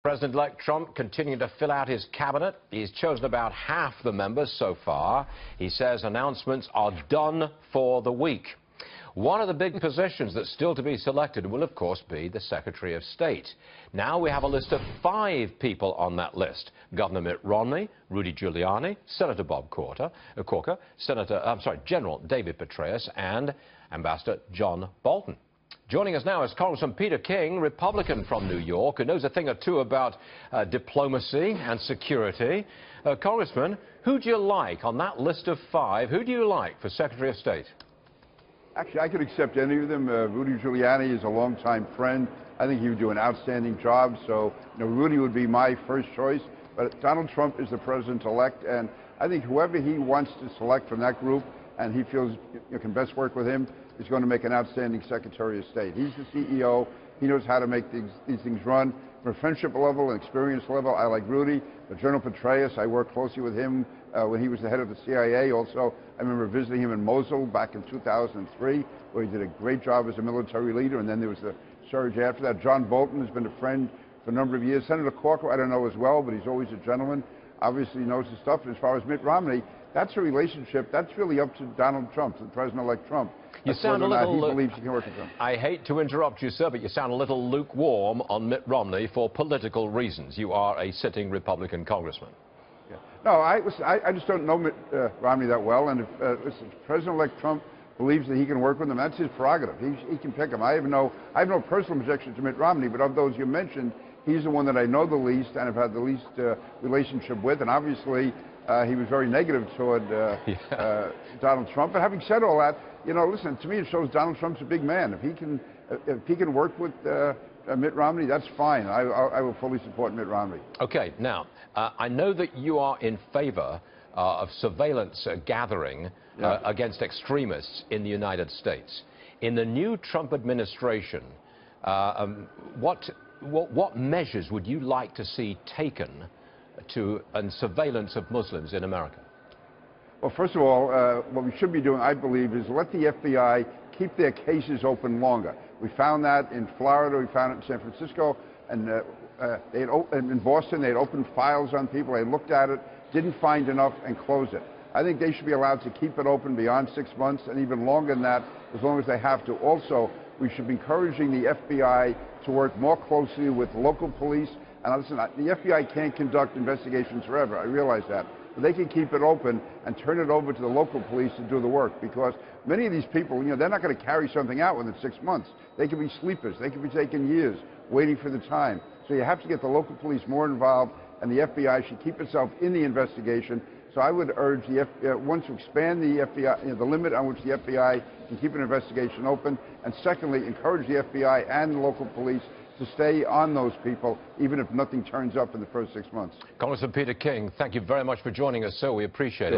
President-elect Trump continuing to fill out his cabinet. He's chosen about half the members so far. He says announcements are done for the week. One of the big positions that's still to be selected will, of course, be the Secretary of State. Now we have a list of 5 people on that list: Governor Mitt Romney, Rudy Giuliani, Senator Bob Corker, General David Petraeus, and Ambassador John Bolton. Joining us now is Congressman Peter King, Republican from New York, who knows a thing or two about diplomacy and security. Congressman, who do you like on that list of 5? Who do you like for Secretary of State? Actually, I could accept any of them. Rudy Giuliani is a longtime friend. I think he would do an outstanding job. So, Rudy would be my first choice. But Donald Trump is the president-elect, and I think whoever he wants to select from that group and he feels can best work with him is going to make an outstanding Secretary of State. He's the CEO. He knows how to make these things run. From a friendship level and experience level, I like Rudy. General Petraeus, I worked closely with him when he was the head of the CIA. Also, I remember visiting him in Mosul back in 2003, where he did a great job as a military leader, and then there was the surge after that. John Bolton has been a friend for a number of years. Senator Corker, I don't know as well, but he's always a gentleman. Obviously knows his stuff. And as far as Mitt Romney, that's a relationship. That's really up to Donald Trump, the President-elect Trump. You sound a little. He believes he can work with him. I hate to interrupt you, sir, but you sound a little lukewarm on Mitt Romney for political reasons. You are a sitting Republican congressman. Yeah. No, I just don't know Mitt Romney that well, and if President-elect Trump believes that he can work with him, that's his prerogative. He can pick him. I have no personal objection to Mitt Romney, but of those you mentioned, he's the one that I know the least and have had the least relationship with, and obviously he was very negative toward Donald Trump. But having said all that, listen, to me it shows Donald Trump's a big man. If he can work with Mitt Romney, that's fine. I will fully support Mitt Romney. Okay, now, I know that you are in favor of surveillance gathering against extremists in the United States. In the new Trump administration, what measures would you like to see taken to surveillance of Muslims in America? Well, first of all, what we should be doing, I believe, is let the FBI keep their cases open longer. We found that in Florida, we found it in San Francisco, and in Boston, they'd opened files on people, they looked at it, didn't find enough, and closed it. I think they should be allowed to keep it open beyond 6 months, and even longer than that, as long as they have to. Also, we should be encouraging the FBI to work more closely with local police. And listen, the FBI can't conduct investigations forever, I realize that. But they can keep it open and turn it over to the local police to do the work, because many of these people, they're not going to carry something out within 6 months. They could be sleepers. They could be taking years waiting for the time. So you have to get the local police more involved, and the FBI should keep itself in the investigation. So I would urge the FBI, one, to expand the FBI, the limit on which the FBI can keep an investigation open, and secondly, encourage the FBI and the local police to stay on those people, even if nothing turns up in the first 6 months. Congressman Peter King, thank you very much for joining us, sir. We appreciate it.